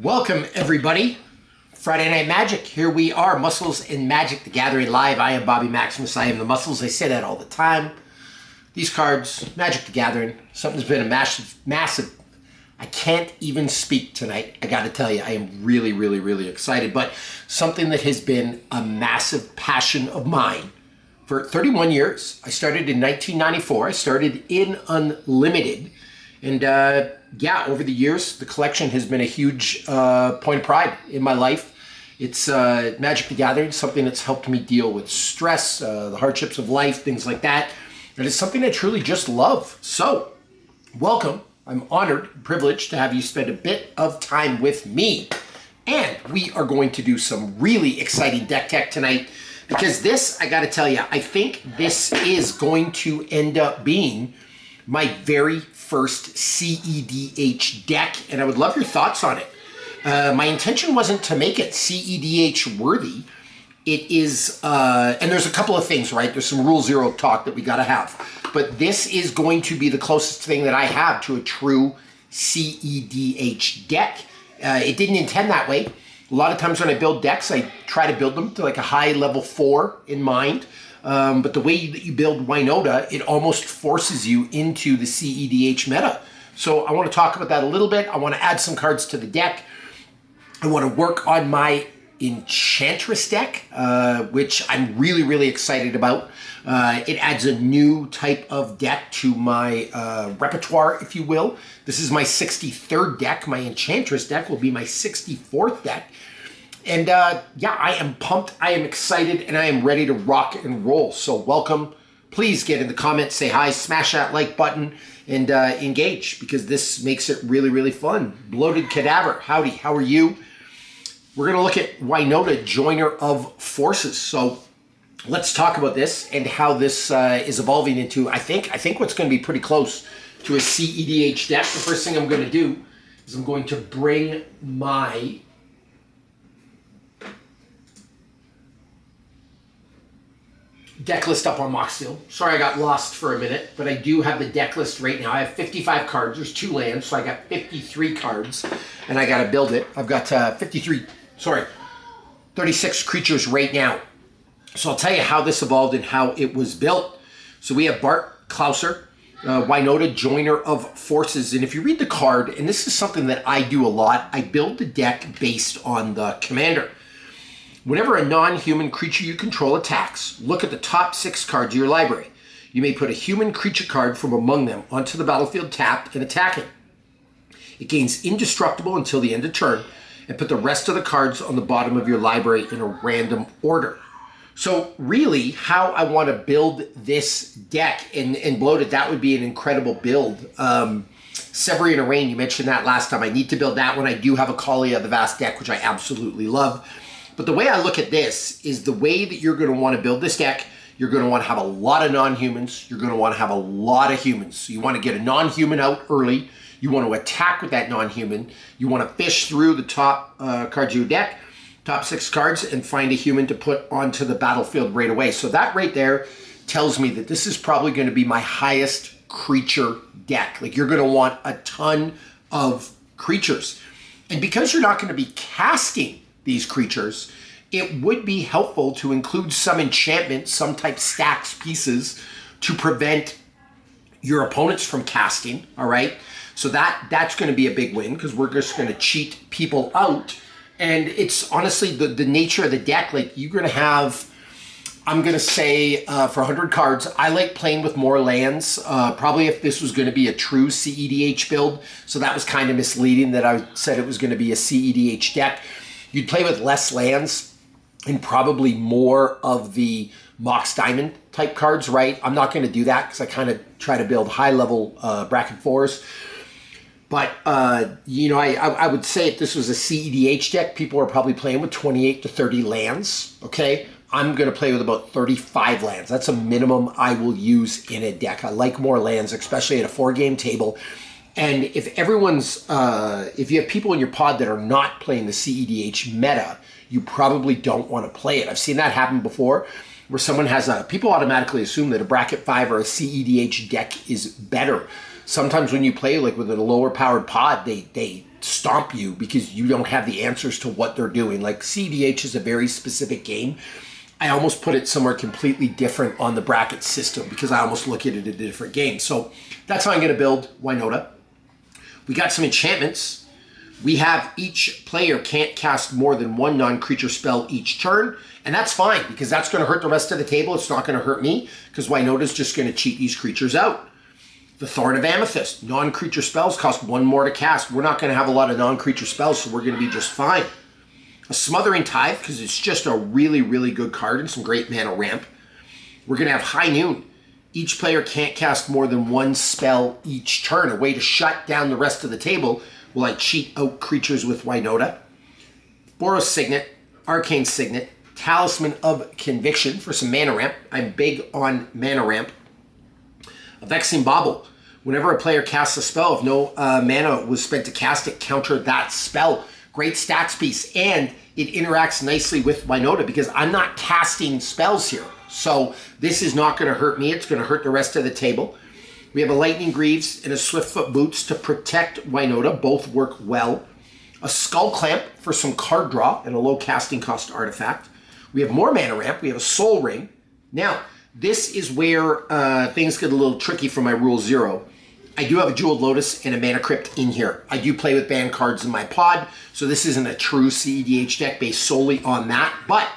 Welcome, everybody. Friday Night Magic. Here we are, Muscles and Magic, the Gathering Live. I am Bobby Maximus. I am the Muscles. I say that all the time. These cards, Magic the Gathering, something's been a massive. I can't even speak tonight. I got to tell you, I am really excited. But something that has been a massive passion of mine for 31 years. I started in 1994. I started in Unlimited. And yeah, over the years, the collection has been a huge point of pride in my life. It's Magic the Gathering, something that's helped me deal with stress, the hardships of life, things like that. And it's something I truly just love. So, welcome. I'm honored and privileged to have you spend a bit of time with me. And we are going to do some really exciting deck tech tonight. Because this, I got to tell you, I think this is going to end up being my very first CEDH deck, and I would love your thoughts on it. My intention wasn't to make it CEDH worthy. It is, and there's a couple of things, right? There's some Rule Zero talk that we gotta have. But this is going to be the closest thing that I have to a true CEDH deck. It didn't intend that way. A lot of times when I build decks, I try to build them to like a high level 4 in mind. But the way that you build Winota, it almost forces you into the CEDH meta. So I want to talk about that a little bit. I want to add some cards to the deck. I want to work on my Enchantress deck, which I'm really excited about. It adds a new type of deck to my repertoire, if you will. This is my 63rd deck. My Enchantress deck will be my 64th deck. And yeah, I am pumped, I am excited, and I am ready to rock and roll. So welcome. Please get in the comments, say hi, smash that like button, and engage, because this makes it really fun. Bloated Cadaver, howdy, how are you? We're going to look at Winota, Joiner of Forces. So let's talk about this and how this is evolving into, I think what's going to be pretty close to a CEDH deck. The first thing I'm going to do is I'm going to bring my deck list up on Moxfield. Sorry I got lost for a minute, but I do have the deck list right now. I have 55 cards. There's 2 lands, so I got 53 cards, and I got to build it. I've got 36 creatures right now. So I'll tell you how this evolved and how it was built. So we have Bart Klauser, Winota, Joiner of Forces. And if you read the card, and this is something that I do a lot, I build the deck based on the commander. Whenever a non-human creature you control attacks, look at the top 6 cards of your library. You may put a human creature card from among them onto the battlefield tapped and attacking. It gains indestructible until the end of turn, and put the rest of the cards on the bottom of your library in a random order. So really, how I want to build this deck, and Bloated, that would be an incredible build. Severine Rain, you mentioned that last time. I need to build that one. I do have a Kalia the Vast deck, which I absolutely love. But the way I look at this is the way that you're going to want to build this deck, you're going to want to have a lot of non-humans. You're going to want to have a lot of humans. So you want to get a non-human out early. You want to attack with that non-human. You want to fish through the top cards of your deck, top 6 cards, and find a human to put onto the battlefield right away. So that right there tells me that this is probably going to be my highest creature deck. Like, you're going to want a ton of creatures. And because you're not going to be casting these creatures, it would be helpful to include some enchantment, some type stacks pieces to prevent your opponents from casting, all right? So that's going to be a big win, because we're just going to cheat people out. And it's honestly the nature of the deck. Like, you're going to have, I'm going to say for 100 cards, I like playing with more lands. Probably if this was going to be a true CEDH build, so that was kind of misleading that I said it was going to be a CEDH deck. You'd play with less lands and probably more of the Mox Diamond type cards, right? I'm not going to do that because I kind of try to build high-level bracket 4s. But, you know, I would say if this was a CEDH deck, people are probably playing with 28 to 30 lands, okay? I'm going to play with about 35 lands. That's a minimum I will use in a deck. I like more lands, especially at a 4-game table. And if everyone's, if you have people in your pod that are not playing the CEDH meta, you probably don't want to play it. I've seen that happen before, where someone has people automatically assume that a bracket 5 or a CEDH deck is better. Sometimes when you play like with a lower powered pod, they stomp you because you don't have the answers to what they're doing. Like CEDH is a very specific game. I almost put it somewhere completely different on the bracket system because I almost look at it as a different game. So that's how I'm going to build Winota. We got some enchantments. We have each player can't cast more than one non-creature spell each turn. And that's fine because that's going to hurt the rest of the table. It's not going to hurt me because Winota's just going to cheat these creatures out. The Thorn of Amethyst. Non-creature spells cost one more to cast. We're not going to have a lot of non-creature spells, so we're going to be just fine. A Smothering Tithe, because it's just a really, really good card and some great mana ramp. We're going to have High Noon. Each player can't cast more than one spell each turn. A way to shut down the rest of the table will I cheat out creatures with Winota. Boros Signet, Arcane Signet, Talisman of Conviction for some mana ramp. I'm big on mana ramp. A Vexing Bauble. Whenever a player casts a spell, if no mana was spent to cast it, counter that spell. Great stacks piece, and it interacts nicely with Winota because I'm not casting spells here. So this is not going to hurt me. It's going to hurt the rest of the table. We have a Lightning Greaves and a Swiftfoot Boots to protect Winota. Both work well. A Skull Clamp for some card draw and a low casting cost artifact. We have more mana ramp. We have a Soul Ring. Now, this is where things get a little tricky for my Rule 0. I do have a Jeweled Lotus and a Mana Crypt in here. I do play with banned cards in my pod, so this isn't a true CEDH deck based solely on that. But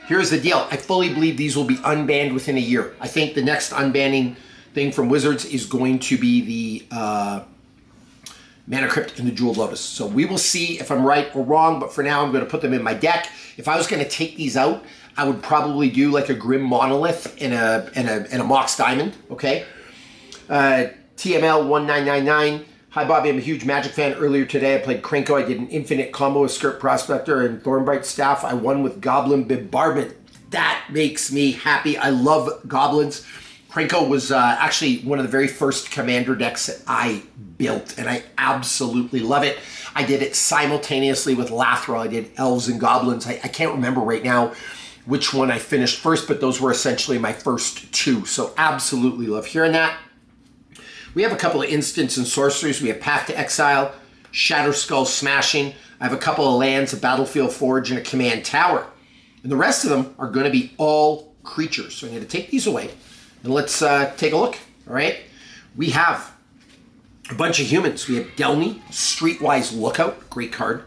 here's the deal. I fully believe these will be unbanned within a year. I think the next unbanning thing from Wizards is going to be the Mana Crypt and the Jeweled Lotus. So we will see if I'm right or wrong, but for now I'm going to put them in my deck. If I was going to take these out, I would probably do like a Grim Monolith and a Mox Diamond, okay? TML 1999. Hi Bobby, I'm a huge Magic fan. Earlier today I played Krenko. I did an infinite combo with Skirt Prospector and Thornbright Staff. I won with Goblin Bombardment. That makes me happy. I love goblins. Krenko was actually one of the very first commander decks that I built, and I absolutely love it. I did it simultaneously with Lathril. I did Elves and Goblins. I can't remember right now which one I finished first, but those were essentially my first two. So absolutely love hearing that. We have a couple of instants and sorceries. We have Path to Exile, Shadow Skull Smashing. I have a couple of lands, a Battlefield Forge, and a Command Tower. And the rest of them are going to be all creatures. So I'm going to take these away, and let's take a look, all right? We have a bunch of humans. We have Delny, Streetwise Lookout, great card.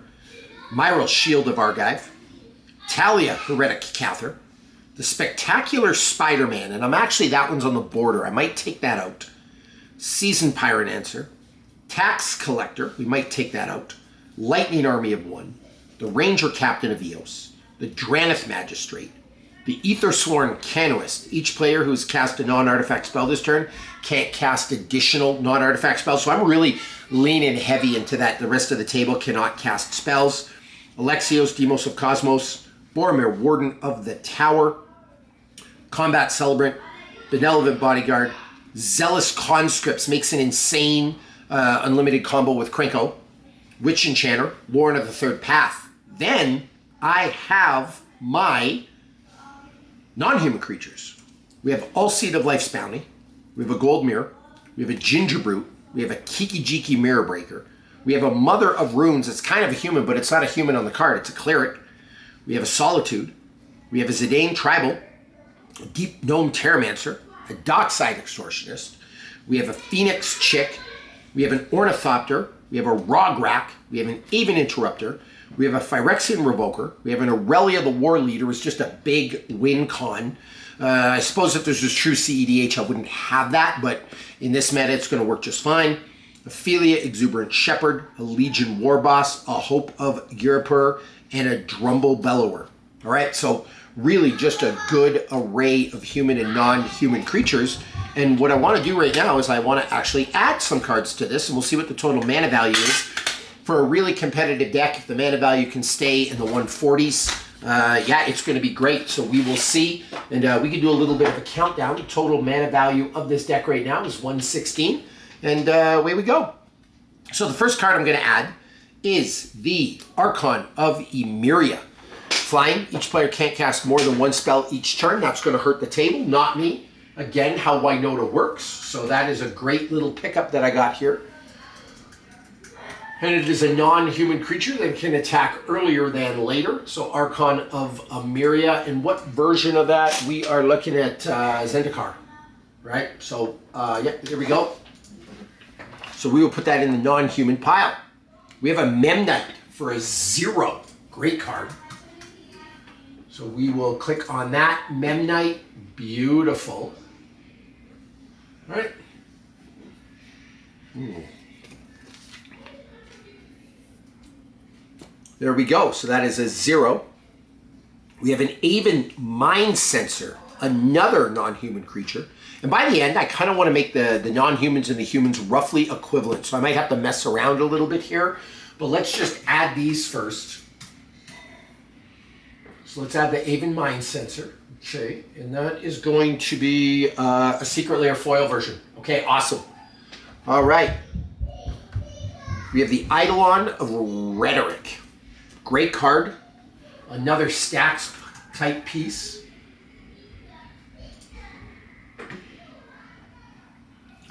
Myral, Shield of Argive. Talia, Heretic Cather. The Spectacular Spider-Man, and that one's on the border. I might take that out. Seasoned Pyronancer, Tax Collector, we might take that out, Lightning Army of One, the Ranger Captain of Eos, the Dranith Magistrate, the Aethersworn Canoist. Each player who's cast a non-artifact spell this turn can't cast additional non-artifact spells, so I'm really leaning heavy into that. The rest of the table cannot cast spells. Alexios, Demos of Cosmos, Boromir, Warden of the Tower, Combat Celebrant, Benevolent Bodyguard, Zealous Conscripts makes an insane unlimited combo with Krenko. Witch Enchanter, Lauren of the Third Path. Then I have my non-human creatures. We have All-Seed of Life's Bounty. We have a Gold Mirror. We have a Ginger Brute. We have a Kiki Jiki Mirror Breaker. We have a Mother of Runes. It's kind of a human, but it's not a human on the card. It's a cleric. We have a Solitude. We have a Zidane Tribal. A Deep Gnome Terramancer. A Dockside Extortionist. We have a Phoenix Chick. We have an Ornithopter. We have a Rograk. We have an Aven Interrupter. We have a Phyrexian Revoker. We have an Aurelia the War Leader. It's just a big win con. I suppose if this was true CEDH, I wouldn't have that, but in this meta, it's going to work just fine. Ophelia, Exuberant Shepherd, a Legion Warboss, a Hope of Girapur, and a Drumble Bellower. All right, so really just a good array of human and non-human creatures. And what I want to do right now is I want to actually add some cards to this, and we'll see what the total mana value is. For a really competitive deck, if the mana value can stay in the 140s, yeah, it's going to be great. So we will see, and we can do a little bit of a countdown. The total mana value of this deck right now is 116, and away we go. So the first card I'm going to add is the Archon of Emeria. Flying, each player can't cast more than one spell each turn. That's going to hurt the table, not me. Again, how Winota works. So that is a great little pickup that I got here. And it is a non-human creature that can attack earlier than later. So Archon of Amiria. And what version of that? We are looking at Zendikar, right? So, yeah, here we go. So we will put that in the non-human pile. We have a Memnite for a 0. Great card. So we will click on that. Memnite. Beautiful. All right. There we go. So that is a 0. We have an Aven Mind Sensor, another non-human creature. And by the end, I kind of want to make the non-humans and the humans roughly equivalent. So I might have to mess around a little bit here. But let's just add these first. So let's add the Aven Mind Sensor. Okay. And that is going to be a Secret Lair foil version. Okay, awesome. All right. We have the Eidolon of Rhetoric. Great card. Another stacks type piece.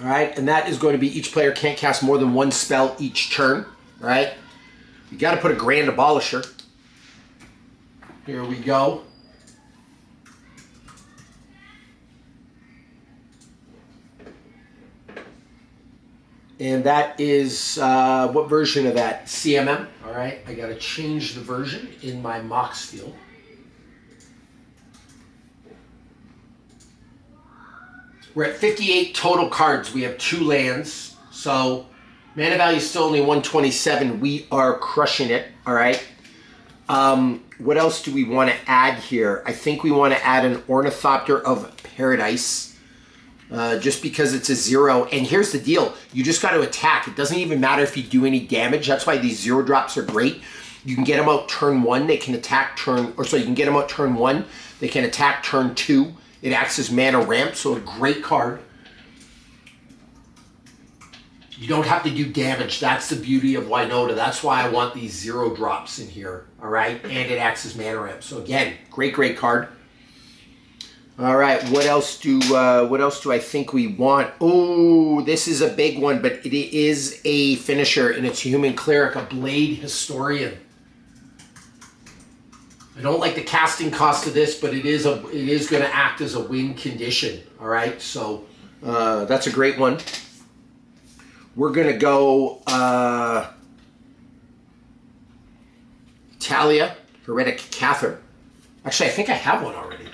All right, and that is going to be each player can't cast more than one spell each turn. All right. You got to put a Grand Abolisher. Here we go. And that is, what version of that? CMM. All right, I got to change the version in my Mox field. We're at 58 total cards. We have 2 lands. So mana value is still only 127. We are crushing it. All right. What else do we want to add here? I think we want to add an Ornithopter of Paradise. Just because it's a 0. And here's the deal. You just got to attack. It doesn't even matter if you do any damage. That's why these 0 drops are great. You can get them out turn 1. They can attack turn... Or so you can get them out turn 1. They can attack turn 2. It acts as mana ramp. So a great card. You don't have to do damage. That's the beauty of Winota. That's why I want these 0 drops in here. All right? And it acts as mana ramp. So again, great, great card. All right, what else do I think we want? Oh, this is a big one, but it is a finisher, and it's Human Cleric, a Blade Historian. I don't like the casting cost of this, but it is going to act as a win condition. All right, so that's a great one. We're going to go Talia, Heretic Cather. Actually, I think I have one already.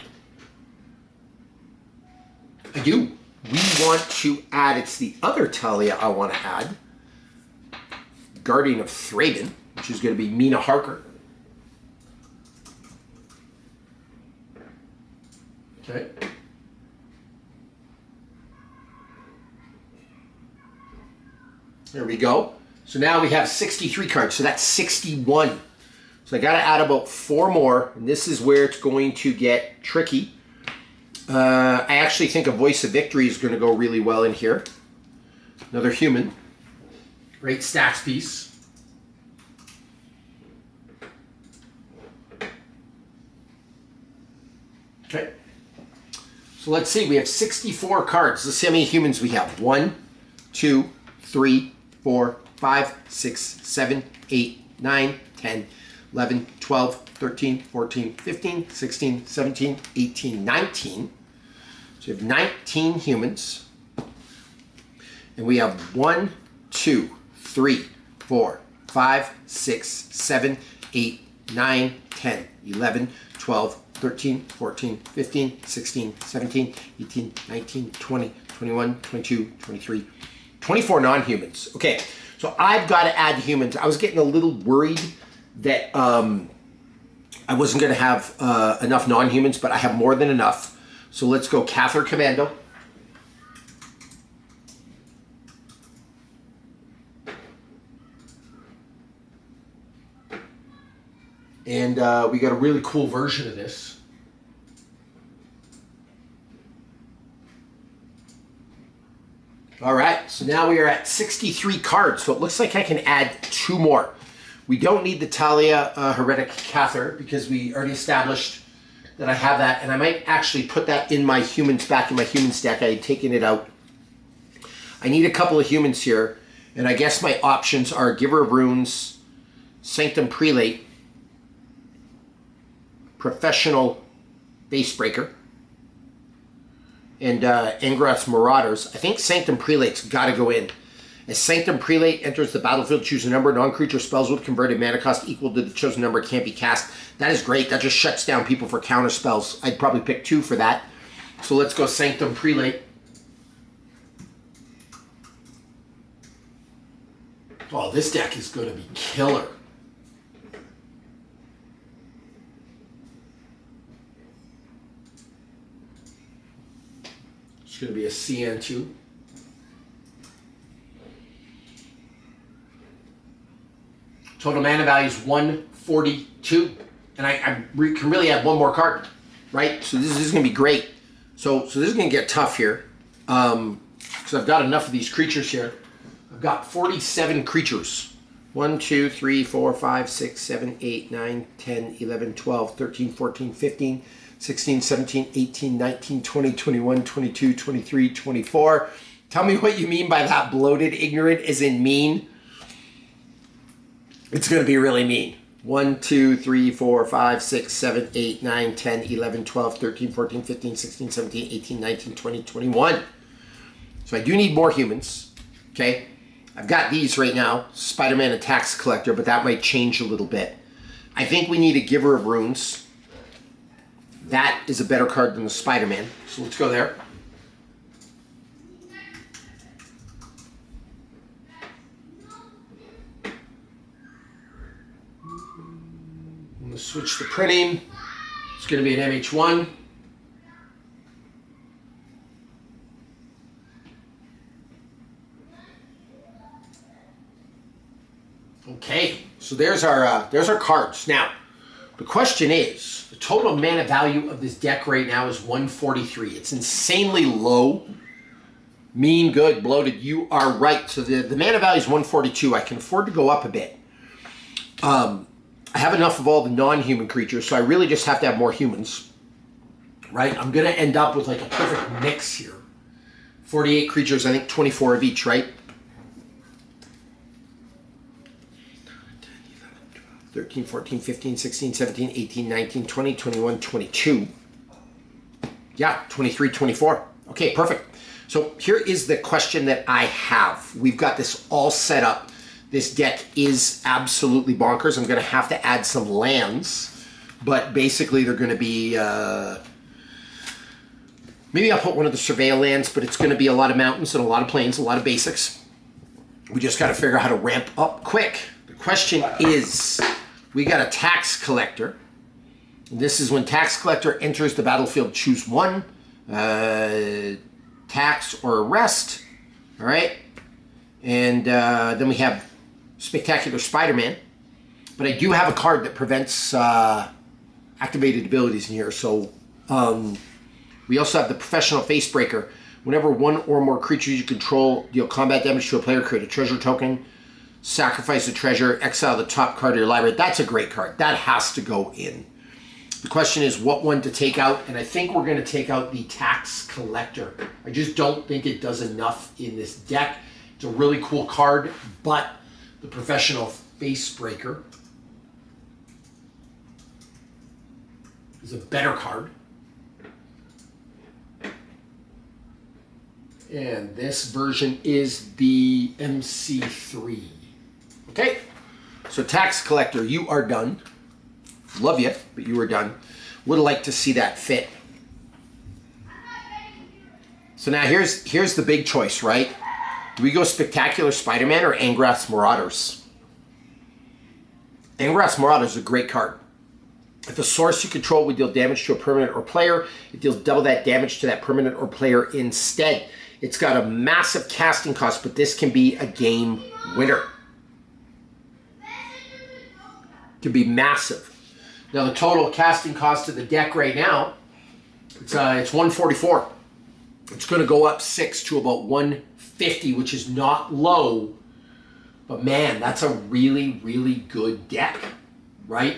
I do. We want to add, it's the other Talia I want to add. Guardian of Thraben, which is going to be Mina Harker. Okay. There we go. So now we have 63 cards. So that's 61. So I got to add about 4 more. And this is where it's going to get tricky. I actually think a Voice of Victory is going to go really well in here. Another human. Great stacks piece. Okay. So let's see. We have 64 cards. Let's see how many humans we have. 1, 2, 3, 4, 5, 6, 7, 8, 9, 10, 11, 12, 13, 14, 15, 16, 17, 18, 19. So we have 19 humans. And we have 1, 2, 3, 4, 5, 6, 7, 8, 9, 10, 11, 12, 13, 14, 15, 16, 17, 18, 19, 20, 21, 22, 23, 24 non-humans. Okay, so I've got to add humans. I was getting a little worried that I wasn't going to have enough non-humans, but I have more than enough. So let's go Cather Commando. And we got a really cool version of this. All right, so now we are at 63 cards. So it looks like I can add 2 more. We don't need the Talia Heretic Cather because we already established that I have that. And I might actually put that in my humans, back in my humans deck. I had taken it out. I need a couple of humans here. And I guess my options are Giver of Runes, Sanctum Prelate, Professional Basebreaker, and Angrath's Marauders. I think Sanctum Prelate's got to go in. As Sanctum Prelate enters the battlefield, choose a number. Non-creature spells with converted mana cost equal to the chosen number can't be cast. That is great. That just shuts down people for counter spells. I'd probably pick 2 for that. So let's go Sanctum Prelate. Oh, this deck is going to be killer. It's going to be a CN2. Total mana value is 142. And I can really add one more card, right? So this is going to be great. So this is going to get tough here. Because I've got enough of these creatures here. I've got 47 creatures. 1, 2, 3, 4, 5, 6, 7, 8, 9, 10, 11, 12, 13, 14, 15, 16, 17, 18, 19, 20, 21, 22, 23, 24. Tell me what you mean by that. Bloated, ignorant, as in mean. It's going to be really mean. 1, 2, 3, 4, 5, 6, 7, 8, 9, 10, 11, 12, 13, 14, 15, 16, 17, 18, 19, 20, 21. So I do need more humans. Okay. I've got these right now. Spider-Man and Tax Collector, but that might change a little bit. I think we need a Giver of Runes. That is a better card than the Spider-Man. So let's go there. I'm going to switch to printing. It's going to be an MH1. Okay, so there's our cards. Now, the question is, the total mana value of this deck right now is 143. It's insanely low. Mean, good, bloated. You are right. So the mana value is 142. I can afford to go up a bit. I have enough of all the non-human creatures, so I really just have to have more humans. Right? I'm going to end up with like a perfect mix here. 48 creatures, I think 24 of each, right? 13, 14, 15, 16, 17, 18, 19, 20, 21, 22. Yeah, 23, 24. Okay, perfect. So here is the question that I have. We've got this all set up. This deck is absolutely bonkers. I'm going to have to add some lands, but basically they're going to be... maybe I'll put one of the Surveil lands, but it's going to be a lot of mountains and a lot of plains, a lot of basics. We just got to figure out how to ramp up quick. The question is... We got a Tax Collector. This is when Tax Collector enters the battlefield, choose 1. Tax or Arrest. All right. And then we have Spectacular Spider-Man. But I do have a card that prevents activated abilities in here. So we also have the Professional Facebreaker. Whenever 1 or more creatures you control deal combat damage to a player, create a treasure token. Sacrifice a treasure, exile the top card of your library. That's a great card. That has to go in. The question is what one to take out, and I think we're going to take out the Tax Collector. I just don't think it does enough in this deck. It's a really cool card, but the Professional Facebreaker is a better card. And this version is the MC3. Okay, so Tax Collector, you are done. Love you, but you are done. Would like to see that fit. So now here's the big choice, right? Do we go Spectacular Spider-Man or Angrath's Marauders? Angrath's Marauders is a great card. If a source you control would deal damage to a permanent or player, it deals double that damage to that permanent or player instead. It's got a massive casting cost, but this can be a game winner. Can be massive. Now the total casting cost of the deck right now, it's 144. It's going to go up 6 to about 150, which is not low. But man, that's a really, really good deck, right?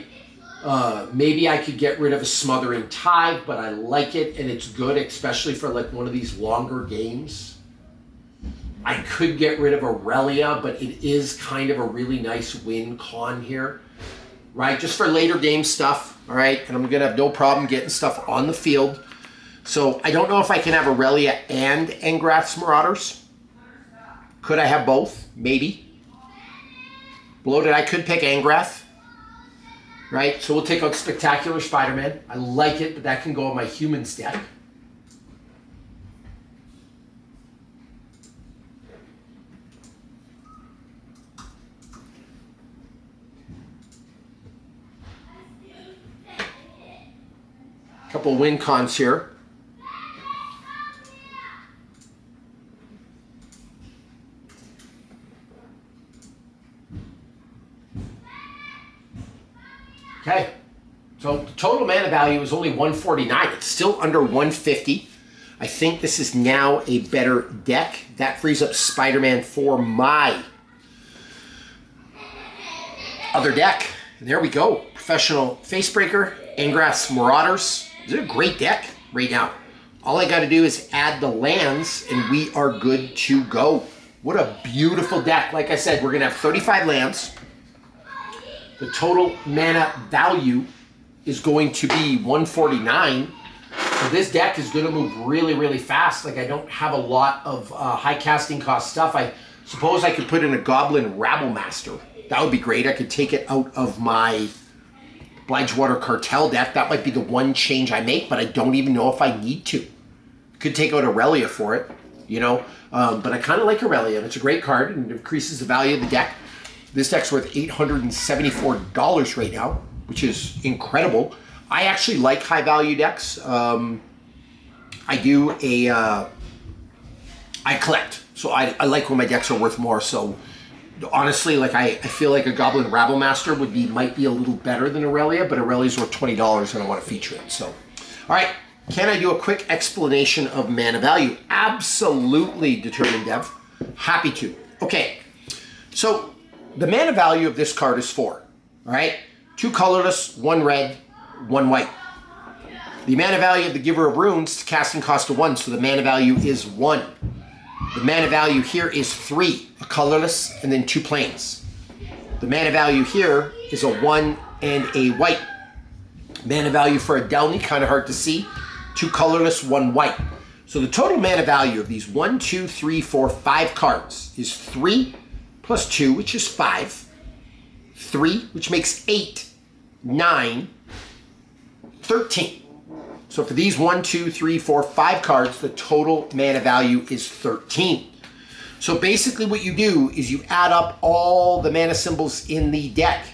Maybe I could get rid of a Smothering Tithe, but I like it and it's good, especially for like one of these longer games. I could get rid of Aurelia, but it is kind of a really nice win con here, right? Just for later game stuff, all right? And I'm going to have no problem getting stuff on the field. So I don't know if I can have Aurelia and Engrath's Marauders. Could I have both? Maybe. Bloated, I could pick Engrath, right? So we'll take out Spectacular Spider-Man. I like it, but that can go on my Humans deck. Couple win cons here. Okay, so the total mana value is only 149. It's still under 150. I think this is now a better deck. That frees up Spider-Man for my other deck. And there we go. Professional Facebreaker, Engrath's Marauders. This is a great deck right now. All I got to do is add the lands and we are good to go. What a beautiful deck. Like I said, we're going to have 35 lands. The total mana value is going to be 149. So this deck is going to move really, really fast. Like I don't have a lot of high casting cost stuff. I suppose I could put in a Goblin Rabble Master. That would be great. I could take it out of my Bridgewater Cartel deck. That might be the one change I make, but I don't even know if I need to. Could take out Aurelia for it, you know. But I kind of like Aurelia, and it's a great card, and it increases the value of the deck. This deck's worth $874 right now, which is incredible. I actually like high-value decks. I collect, so I like when my decks are worth more, so honestly, like I feel like a Goblin Rabble Master might be a little better than Aurelia, but Aurelia's worth $20 and I want to feature it. So, all right, can I do a quick explanation of mana value? Absolutely, Determined Dev. Happy to. Okay, so the mana value of this card is 4. All right, 2 colorless, 1 red, 1 white. The mana value of the Giver of Runes, casting cost of 1, so the mana value is 1. The mana value here is 3, a colorless, and then 2 plains. The mana value here is a 1 and a white. Mana value for a Delny, kind of hard to see. 2 colorless, 1 white. So the total mana value of these 1, 2, 3, 4, 5 cards is 3 plus 2, which is 5. 3, which makes 8, 9, 13. So for these 1, 2, 3, 4, 5 cards, the total mana value is 13. So basically what you do is you add up all the mana symbols in the deck.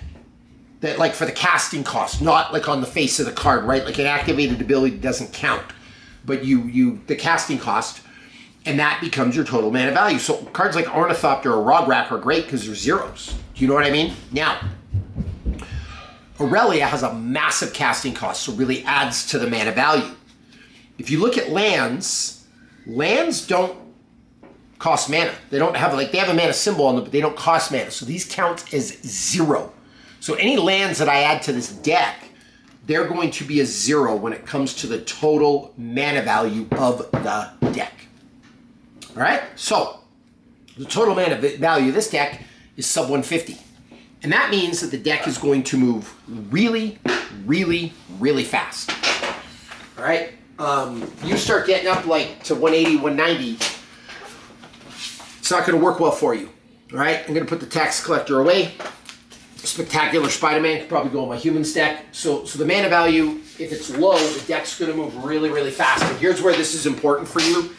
That, like, for the casting cost, not like on the face of the card, right? Like an activated ability doesn't count. But the casting cost, and that becomes your total mana value. So cards like Ornithopter or Rograk are great because they're zeros. Do you know what I mean? Now, Aurelia has a massive casting cost, so really adds to the mana value. If you look at lands don't cost mana. They don't have, like, they have a mana symbol on them, but they don't cost mana. So these count as 0. So any lands that I add to this deck, they're going to be a 0 when it comes to the total mana value of the deck. All right, so the total mana value of this deck is sub 150. And that means that the deck is going to move really, really, really fast. All right, you start getting up like to 180, 190, it's not going to work well for you. All right, I'm going to put the Tax Collector away. Spectacular Spider-Man could probably go on my Humans deck. So the mana value, if it's low, the deck's going to move really, really fast. And here's where this is important for you,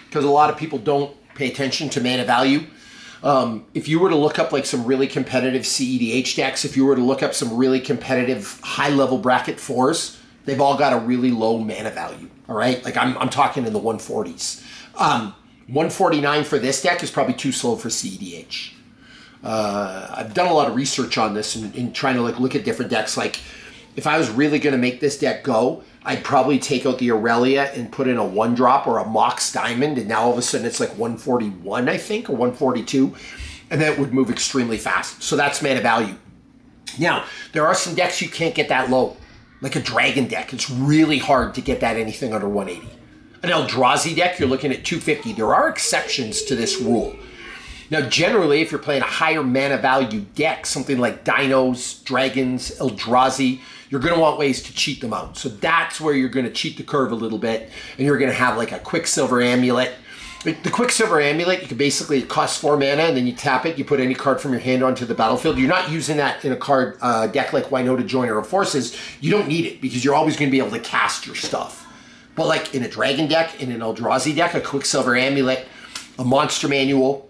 because a lot of people don't pay attention to mana value. If you were to look up like some really competitive CEDH decks, if you were to look up some really competitive high-level bracket 4s, they've all got a really low mana value, all right? Like I'm talking in the 140s. 149 for this deck is probably too slow for CEDH. I've done a lot of research on this and trying to like look at different decks. Like if I was really going to make this deck go, I'd probably take out the Aurelia and put in a 1-drop or a Mox Diamond, and now all of a sudden it's like 141, I think, or 142, and then it would move extremely fast. So that's mana value. Now, there are some decks you can't get that low, like a Dragon deck. It's really hard to get that anything under 180. An Eldrazi deck, you're looking at 250. There are exceptions to this rule. Now, generally, if you're playing a higher mana value deck, something like Dinos, Dragons, Eldrazi, you're going to want ways to cheat them out. So that's where you're going to cheat the curve a little bit, and you're going to have like a Quicksilver Amulet. The Quicksilver Amulet, you can basically, it costs 4 mana, and then you tap it, you put any card from your hand onto the battlefield. You're not using that in a card deck like Winota Joiner of Forces. You don't need it, because you're always going to be able to cast your stuff. But like in a Dragon deck, in an Eldrazi deck, a Quicksilver Amulet, a Monster Manual,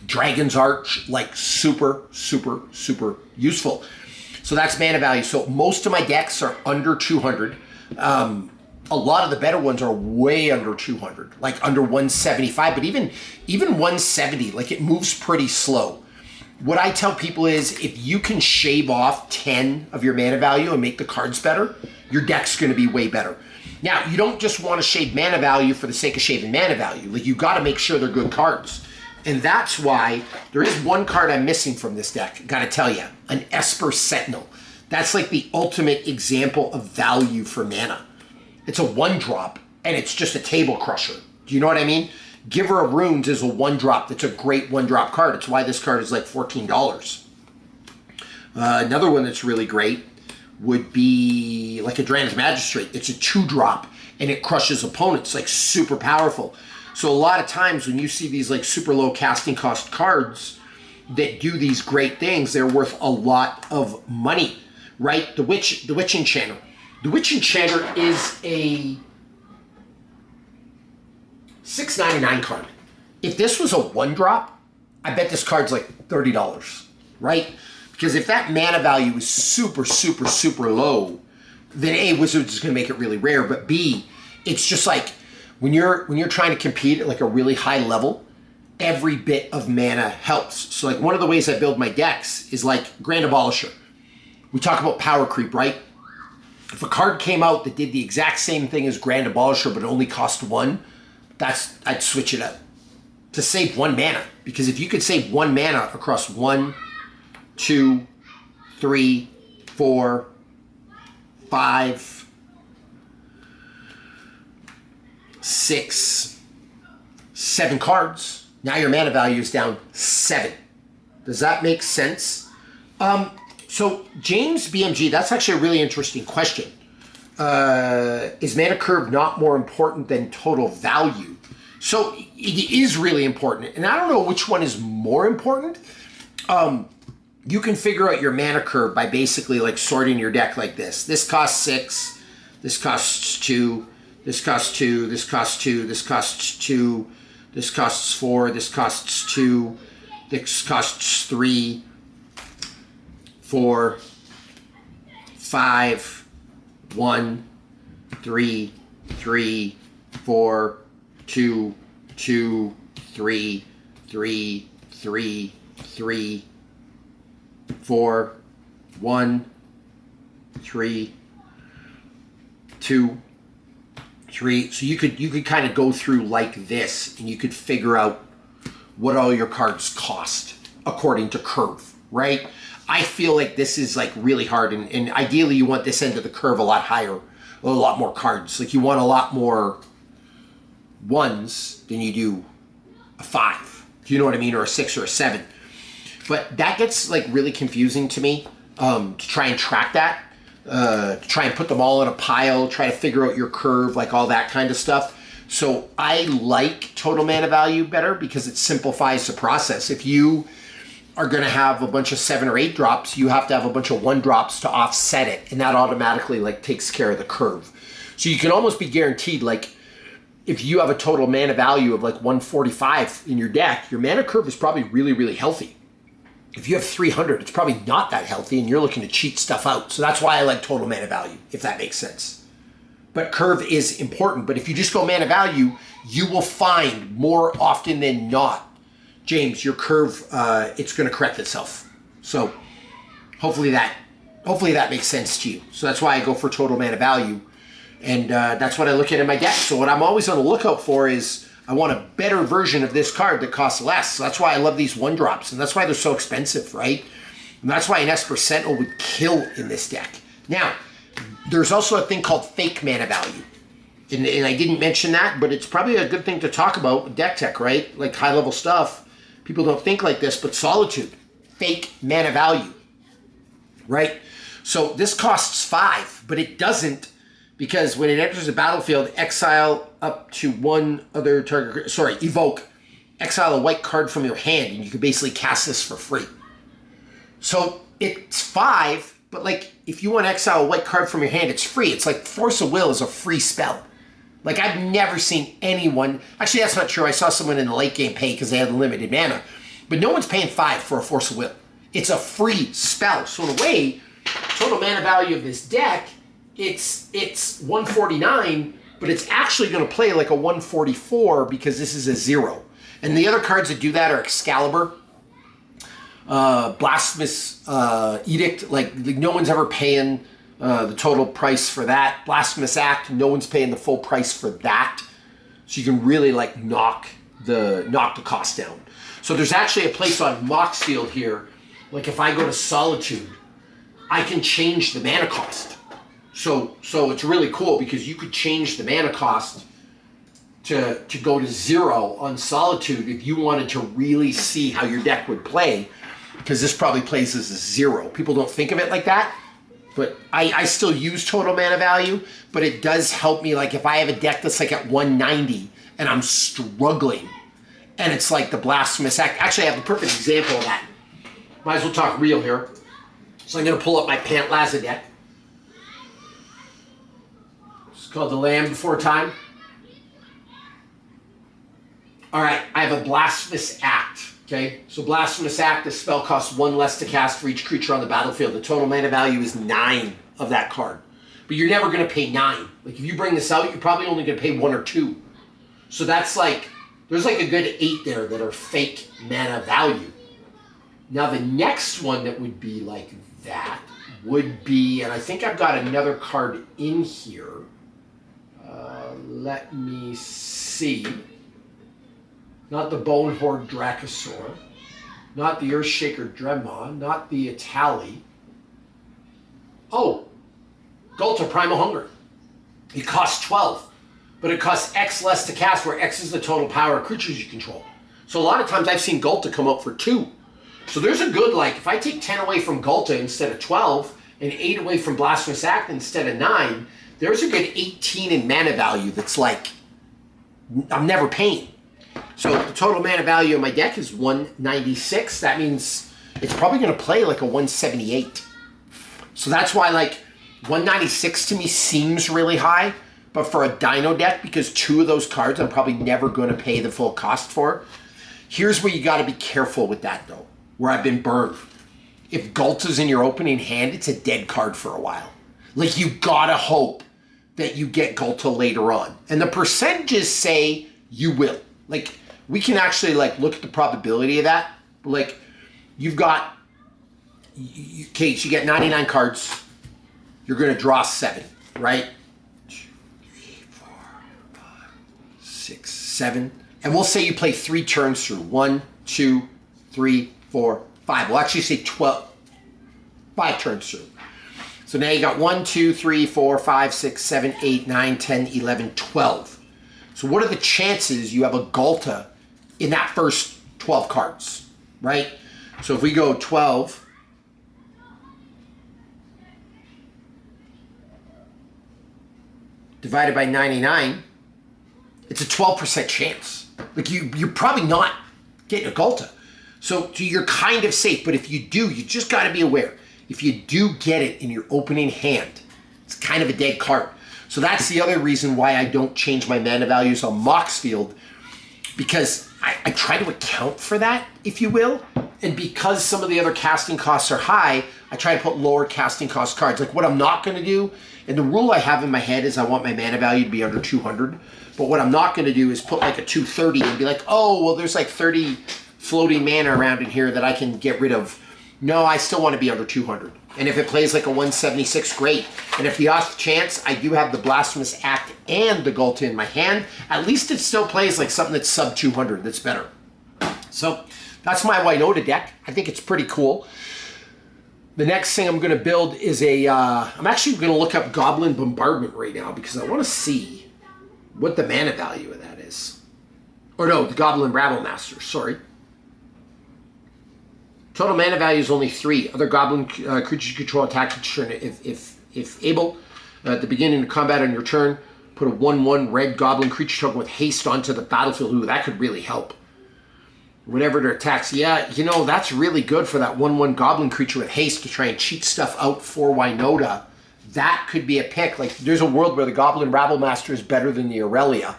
Dragon's Arch, like super, super, super useful. So that's mana value. So most of my decks are under 200. A lot of the better ones are way under 200, like under 175, but even 170, like it moves pretty slow. What I tell people is if you can shave off 10 of your mana value and make the cards better, your deck's going to be way better. Now, you don't just want to shave mana value for the sake of shaving mana value. Like, you got to make sure they're good cards. And that's why there is one card I'm missing from this deck, gotta tell you, an Esper Sentinel. That's like the ultimate example of value for mana. It's a 1-drop, and it's just a table crusher. Do you know what I mean? Giver of Runes is a 1-drop. That's a great 1-drop card. It's why this card is like $14. Another one that's really great would be like Adrana's Magistrate. It's a 2-drop, and it crushes opponents, like super powerful. So a lot of times when you see these like super low casting cost cards that do these great things, they're worth a lot of money, right? The Witch Enchanter. The Witch Enchanter is a $6.99 card. If this was a 1-drop, I bet this card's like $30, right? Because if that mana value is super, super, super low, then A, Wizards is going to make it really rare, but B, it's just like, when you're trying to compete at like a really high level, every bit of mana helps. So like one of the ways I build my decks is like Grand Abolisher. We talk about power creep, right? If a card came out that did the exact same thing as Grand Abolisher but only cost 1, I'd switch it up to save 1 mana. Because if you could save 1 mana across 1, 2, 3, 4, 5, 6, 7 cards, now your mana value is down 7. Does that make sense? So James BMG, that's actually a really interesting question. Is mana curve not more important than total value? So it is really important, and I don't know which one is more important. You can figure out your mana curve by basically like sorting your deck like this. This costs 6, this costs 2, this costs 2, this costs 2, this costs 2, this costs 4, this costs 2, this costs 3, 4, 5, 1, 3, 3, 4, 2, 2, 3, 3, 3, 3, 4, 1, 3, 2, 3. So you could kind of go through like this, and you could figure out what all your cards cost according to curve, right? I feel like this is like really hard, and ideally you want this end of the curve a lot higher, a lot more cards. Like you want a lot more 1s than you do a 5. Do you know what I mean? Or a 6 or a 7. But that gets like really confusing to me to try and track that, to try and put them all in a pile, try to figure out your curve, like all that kind of stuff. So I like total mana value better because it simplifies the process. If you are going to have a bunch of 7 or 8 drops, you have to have a bunch of 1 drops to offset it, and that automatically like takes care of the curve. So you can almost be guaranteed, like if you have a total mana value of like 145 in your deck, your mana curve is probably really, really healthy. If you have 300, it's probably not that healthy, and you're looking to cheat stuff out. So that's why I like total mana value, if that makes sense. But curve is important. But if you just go mana value, you will find more often than not, James, your curve, it's going to correct itself. So hopefully that makes sense to you. So that's why I go for total mana value. And that's what I look at in my deck. So what I'm always on the lookout for is I want a better version of this card that costs less. So that's why I love these 1-drops. And that's why they're so expensive, right? And that's why an Esper Sentinel would kill in this deck. Now, there's also a thing called fake mana value. And I didn't mention that, but it's probably a good thing to talk about with deck tech, right? Like high level stuff. People don't think like this, but Solitude, fake mana value, right? So this costs 5, but it doesn't, because when it enters the battlefield, exile up to one other target, evoke, exile a white card from your hand, and you can basically cast this for free. So it's 5, but like if you want to exile a white card from your hand, it's free. It's like Force of Will is a free spell. Like I've never seen anyone, actually that's not true. I saw someone in the late game pay because they had limited mana, but no one's paying 5 for a Force of Will. It's a free spell. So in a way, total mana value of this deck, it's 149, but it's actually going to play like a 144 because this is a 0. And the other cards that do that are Excalibur, Blasphemous Edict, like no one's ever paying the total price for that. Blasphemous Act, no one's paying the full price for that. So you can really like knock the cost down. So there's actually a place on Moxfield here, like if I go to Solitude, I can change the mana cost. So it's really cool because you could change the mana cost to go to 0 on Solitude if you wanted to really see how your deck would play, because this probably plays as a 0. People don't think of it like that, but I still use total mana value, but it does help me. Like if I have a deck that's like at 190 and I'm struggling, and it's like the Blasphemous Act. Actually, I have the perfect example of that. Might as well talk real here. So I'm going to pull up my Pantlaza deck. It's called the Land Before Time. All right, I have a Blasphemous Act. Okay, so Blasphemous Act, the spell costs 1 less to cast for each creature on the battlefield. The total mana value is 9 of that card. But you're never going to pay 9. Like if you bring this out, you're probably only going to pay 1 or 2. So that's like, there's like a good 8 there that are fake mana value. Now the next one that would be like that would be, and I think I've got another card in here. Let me see. Not the Bone Horde Dracosaur, not the Earthshaker Dremon, not the Itali. Oh, Gulta Primal Hunger. It costs 12, but it costs X less to cast, where X is the total power of creatures you control. So a lot of times I've seen Gulta come out for 2. So there's a good, like, if I take 10 away from Gulta instead of 12, and 8 away from Blasphemous Act instead of 9, there's a good 18 in mana value that's like, I'm never paying. So the total mana value of my deck is 196. That means it's probably going to play like a 178. So that's why like 196 to me seems really high. But for a Dino deck, because 2 of those cards I'm probably never going to pay the full cost for. Here's where you got to be careful with that though, where I've been burned. If Gulta's in your opening hand, it's a dead card for a while. Like you got to hope that you get Gulta later on. And the percentages say you will. Like, we can actually, like, look at the probability of that. Like, you've got, okay, so you get 99 cards. You're going to draw 7, right? 2, 3, 4, 5, 6, 7. And we'll say you play 3 turns through. 1, 2, 3, 4, 5. We'll actually say 5 turns through. So now you got 1, 2, 3, 4, 5, 6, 7, 8, 9, 10, 11, 12. So what are the chances you have a Gulta in that first 12 cards, right? So if we go 12, divided by 99, it's a 12% chance. Like you're probably not getting a Gulta. So you're kind of safe, but if you do, you just got to be aware. If you do get it in your opening hand, it's kind of a dead card. So that's the other reason why I don't change my mana values on Moxfield, because I try to account for that, if you will. And because some of the other casting costs are high, I try to put lower casting cost cards. Like what I'm not going to do, and the rule I have in my head is I want my mana value to be under 200. But what I'm not going to do is put like a 230 and be like, oh, well, there's like 30 floating mana around in here that I can get rid of. No, I still want to be under 200. And if it plays like a 176, great. And if the off chance I do have the Blasphemous Act and the Gulta in my hand, at least it still plays like something that's sub 200 that's better. So that's my Winota deck. I think it's pretty cool. The next thing I'm going to build is a, I'm actually going to look up Goblin Bombardment right now because I want to see what the mana value of that is. Or no, the Goblin Rabble Master, sorry. Total mana value is only 3. Other Goblin creatures you control attack each turn. If able, at the beginning of combat on your turn, put a 1/1 red Goblin creature token with haste onto the battlefield. Ooh, that could really help. Whenever it attacks, yeah, you know, that's really good for that 1/1 Goblin creature with haste to try and cheat stuff out for Winota. That could be a pick. Like, there's a world where the Goblin Rabble Master is better than the Aurelia.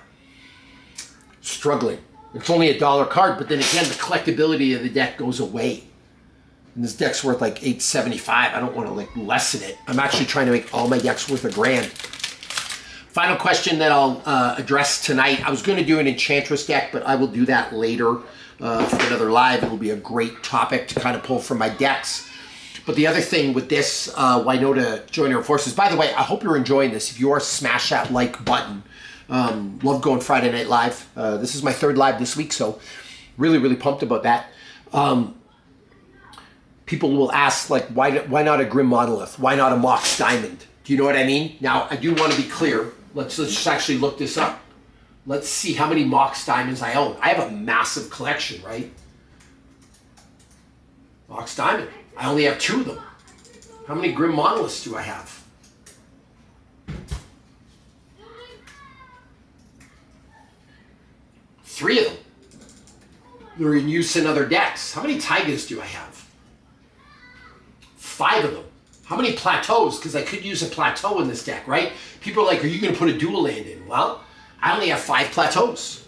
Struggling. It's only a $1 card, but then again, the collectability of the deck goes away. And this deck's worth like $8.75. I don't want to like lessen it. I'm actually trying to make all my decks worth $1,000. Final question that I'll address tonight. I was going to do an Enchantress deck, but I will do that later for another live. It will be a great topic to kind of pull from my decks. But the other thing with this Winota Joiner of Forces, by the way, I hope you're enjoying this. If you are, smash that like button. Love going Friday Night Live. This is my 3rd live this week, so really, really pumped about that. People will ask, like, why not a Grim Monolith? Why not a Mox Diamond? Do you know what I mean? Now, I do want to be clear. Let's just actually look this up. Let's see how many Mox Diamonds I own. I have a massive collection, right? Mox Diamond. I only have 2 of them. How many Grim Monoliths do I have? Three of them. They're in use in other decks. How many Taigas do I have? 5 of them. How many Plateaus? Because I could use a Plateau in this deck, right? People are like, are you going to put a dual land in? Well, I only have 5 Plateaus.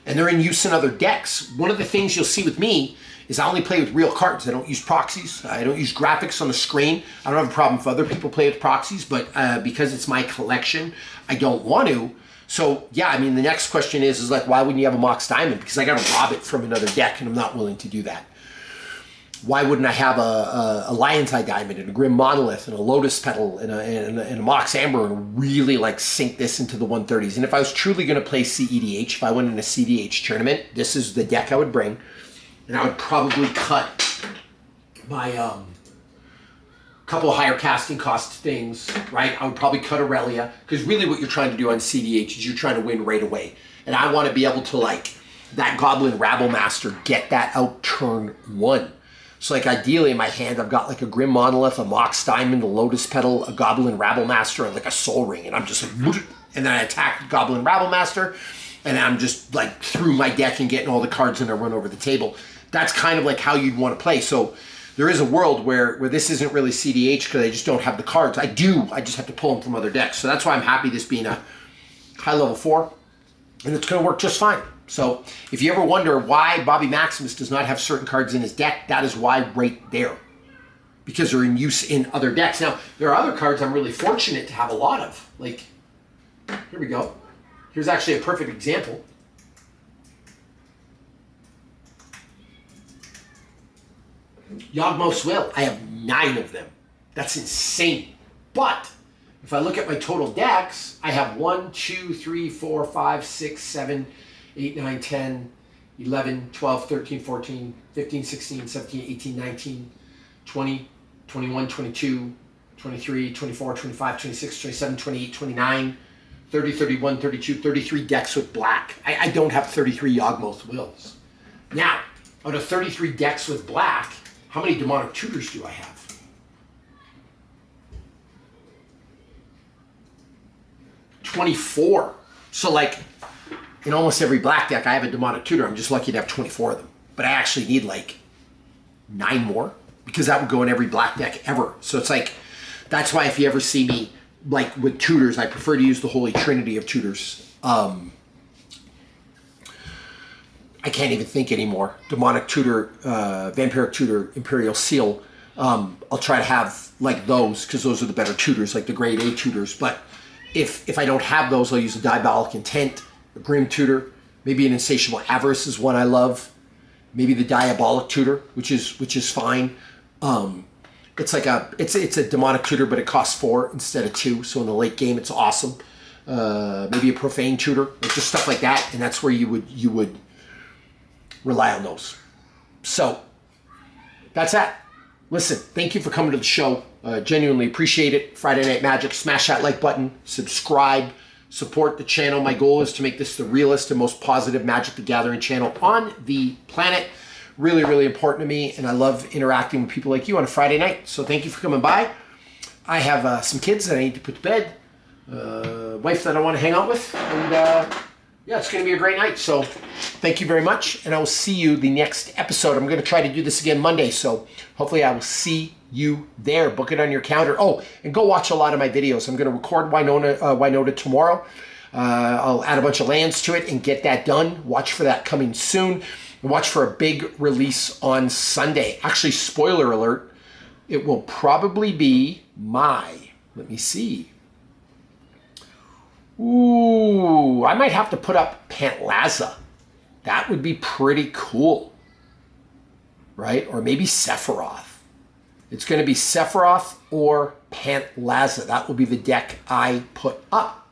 And they're in use in other decks. One of the things you'll see with me is I only play with real cards. I don't use proxies. I don't use graphics on the screen. I don't have a problem if other people play with proxies, but because it's my collection, I don't want to. So, yeah, I mean, the next question is like, why wouldn't you have a Mox Diamond? Because I got to rob it from another deck, and I'm not willing to do that. Why wouldn't I have a Lion's Eye Diamond and a Grim Monolith and a Lotus Petal and a Mox Amber and really like sink this into the 130s? And if I was truly going to play CEDH, if I went in a CEDH tournament, this is the deck I would bring. And I would probably cut my couple of higher casting cost things, right? I would probably cut Aurelia, because really what you're trying to do on CEDH is you're trying to win right away. And I want to be able to, like, that Goblin Rabble Master, get that out turn 1. So, like, ideally in my hand, I've got, like, a Grim Monolith, a Mox Diamond, a Lotus Petal, a Goblin Rabble Master, and, like, a Soul Ring. And I'm just like, and then I attack Goblin Rabble Master, and I'm just, like, through my deck and getting all the cards and I run over the table. That's kind of like how you'd want to play. So there is a world where this isn't really CDH because I just don't have the cards. I do. I just have to pull them from other decks. So that's why I'm happy this being a high level 4. And it's going to work just fine. So if you ever wonder why Bobby Maximus does not have certain cards in his deck, that is why right there. Because they're in use in other decks. Now, there are other cards I'm really fortunate to have a lot of. Like, here we go. Here's actually a perfect example. Yawgmoth's Will. I have 9 of them. That's insane. But if I look at my total decks, I have 1, 2, 3, 4, 5, 6, 7, 8, 9, 10, 11, 12, 13, 14, 15, 16, 17, 18, 19, 20, 21, 22, 23, 24, 25, 26, 27, 28, 29, 30, 31, 32, 33 decks with black. I don't have 33 Yawgmoth Wills. Now, out of 33 decks with black, how many Demonic Tutors do I have? 24. So, like, in almost every black deck, I have a Demonic Tutor. I'm just lucky to have 24 of them. But I actually need, like, 9 more, because that would go in every black deck ever. So it's like, that's why if you ever see me, like, with tutors, I prefer to use the Holy Trinity of tutors. I can't even think anymore. Demonic Tutor, Vampiric Tutor, Imperial Seal. I'll try to have, like, those, because those are the better tutors, like the grade A tutors. But if I don't have those, I'll use a Diabolic Intent, a Grim Tutor, maybe an Insatiable Avarice is one I love. Maybe the Diabolic Tutor, which is fine. It's like it's a Demonic Tutor, but it costs 4 instead of 2. So in the late game, it's awesome. Maybe a Profane Tutor, like just stuff like that, and that's where you would rely on those. So that's that. Listen, thank you for coming to the show. Genuinely appreciate it. Friday Night Magic. Smash that like button. Subscribe. support the channel. My goal is to make this the realest and most positive Magic the Gathering channel on the planet. Really, really important to me, and I love interacting with people like you on a Friday night. So thank you for coming by. I have some kids that I need to put to bed, wife that I want to hang out with, and yeah, it's going to be a great night. So thank you very much, and I will see you the next episode. I'm going to try to do this again Monday, so hopefully I will see you there. Book it on your calendar. Oh, and go watch a lot of my videos. I'm going to record Winota tomorrow. I'll add a bunch of lands to it and get that done. Watch for that coming soon. Watch for a big release on Sunday. Actually, spoiler alert, it will probably be let me see. Ooh, I might have to put up Pantlaza. That would be pretty cool, right? Or maybe Sephiroth. It's going to be Sephiroth or Pantlaza. That will be the deck I put up.